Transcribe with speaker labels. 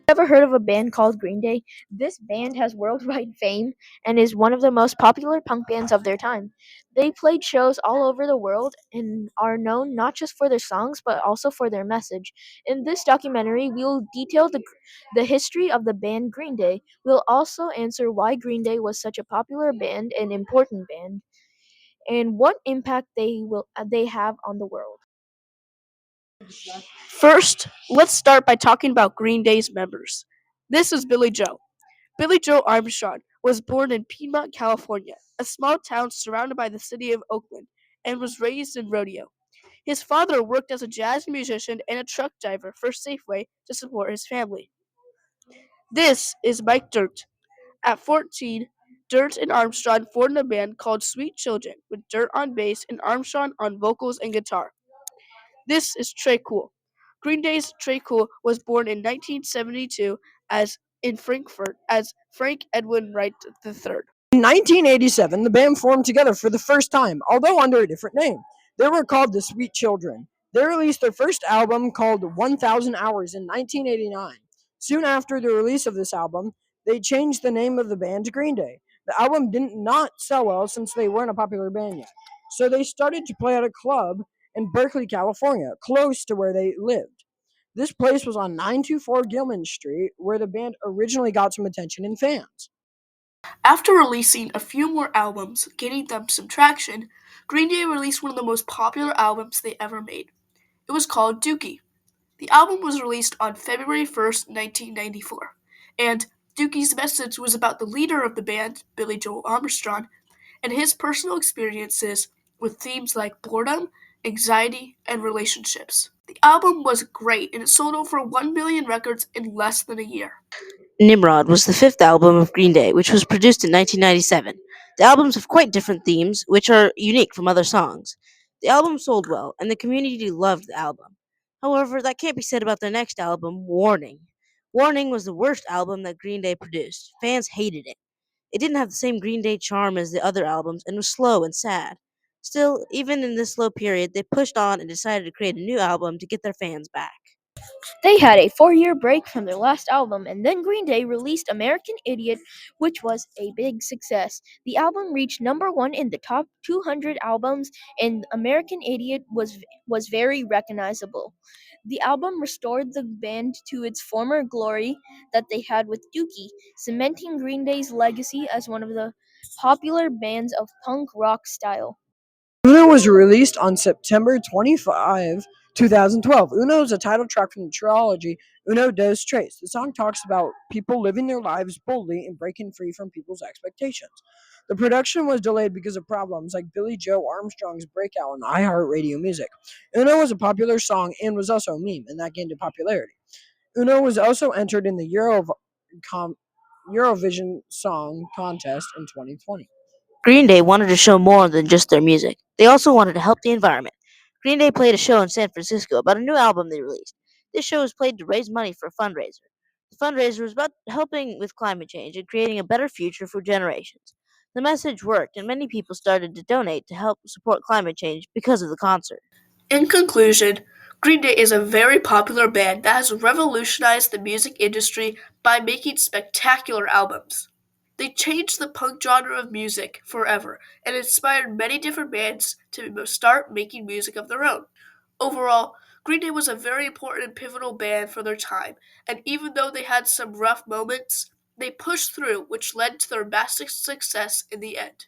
Speaker 1: Ever heard of a band called Green Day? This band has worldwide fame and is one of the most popular punk bands of their time. They played shows all over the world and are known not just for their songs but also for their message. In this documentary, we'll detail the history of the band Green Day. We'll also answer why Green Day was such a popular band and important band and what impact they have on the world.
Speaker 2: First, let's start by talking about Green Day's members. This is Billy Joe. Billy Joe Armstrong was born in Piedmont, California, a small town surrounded by the city of Oakland, and was raised in Rodeo. His father worked as a jazz musician and a truck driver for Safeway to support his family. This is Mike Dirt. At 14, Dirt and Armstrong formed a band called Sweet Children, with Dirt on bass and Armstrong on vocals and guitar. This is Trey Cool. Green Day's Trey Cool was born in 1972 as in Frankfurt as Frank Edwin Wright III.
Speaker 3: In 1987, the band formed together for the first time, although under a different name. They were called the Sweet Children. They released their first album called 1000 Hours in 1989. Soon after the release of this album, they changed the name of the band to Green Day. The album did not sell well since they weren't a popular band yet. So they started to play at a club in Berkeley, California, close to where they lived. This place was on 924 Gilman Street, where the band originally got some attention and fans.
Speaker 2: After releasing a few more albums, gaining them some traction, Green Day released one of the most popular albums they ever made. It was called Dookie. The album was released on February 1st, 1994, and Dookie's message was about the leader of the band, Billy Joel Armstrong, and his personal experiences with themes like boredom, anxiety, and relationships. The album was great and it sold over 1 million records in less than a year. Nimrod was the fifth album of Green Day, which was produced in 1997. The albums have quite different themes, which are unique from other songs. The album sold well, and the community loved the album. However, that can't be said about their next album, Warning. Warning was the worst album that Green Day produced. Fans hated it. It didn't have the same Green Day charm as the other albums and was slow and sad. Still, even in this slow period, they pushed on and decided to create a new album to get their fans back.
Speaker 1: They had a 4 year break from their last album, and then Green Day released American Idiot, which was a big success. The album reached number one in the top 200 albums, and American Idiot was very recognizable. The album restored the band to its former glory that they had with Dookie, cementing Green Day's legacy as one of the popular bands of punk rock style.
Speaker 3: Uno was released on September 25, 2012. Uno is a title track from the trilogy Uno Dos Tres. The song talks about people living their lives boldly and breaking free from people's expectations. The production was delayed because of problems like Billy Joe Armstrong's breakout on iHeartRadio Music. Uno was a popular song and was also a meme, and that gained in popularity. Uno was also entered in the Eurovision Song Contest in 2020.
Speaker 2: Green Day wanted to show more than just their music. They also wanted to help the environment. Green Day played a show in San Francisco about a new album they released. This show was played to raise money for a fundraiser. The fundraiser was about helping with climate change and creating a better future for generations. The message worked, and many people started to donate to help support climate change because of the concert. In conclusion, Green Day is a very popular band that has revolutionized the music industry by making spectacular albums. They changed the punk genre of music forever and inspired many different bands to start making music of their own. Overall, Green Day was a very important and pivotal band for their time, and even though they had some rough moments, they pushed through, which led to their massive success in the end.